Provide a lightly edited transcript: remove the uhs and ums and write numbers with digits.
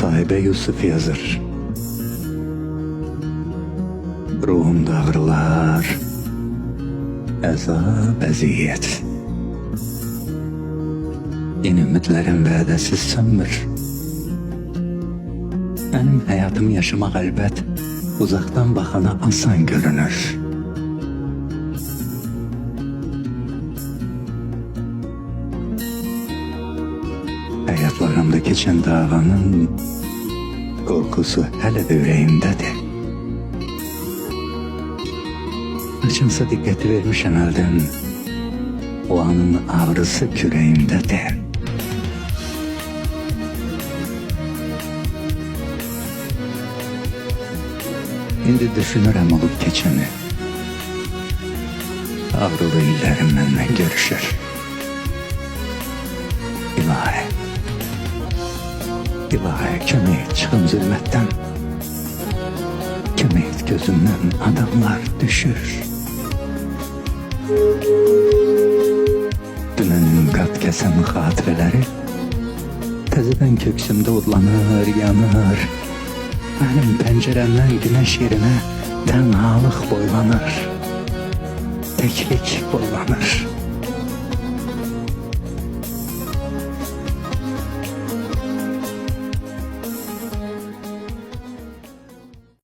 Sahibe Yusuf yazır. Ruhumda ağrılar, əzab, əziyyət. Yeni ümidlərim vədəsiz sönmür. Benim hayatımı yaşamak elbet uzaktan bakana asan görünür. Hayatlarımda geçen davanın korkusu hele de yüreğimdedir. Açımsa dikkati vermişim elden, o anın ağrısı küreğimdedir. İndi düşünürəm olub keçəni. Ağrılı illərim məndən görüşür. İlahi, İlahi, kömək et çıxım zülmətdən. Kömək et gözümdən adamlar düşür. Dünənin qat kəsən xatirələri təzədən köksümdə odlanır, yanır. Benim penceremden güneş yerine tenhalık boylanır. Teklik boylanır.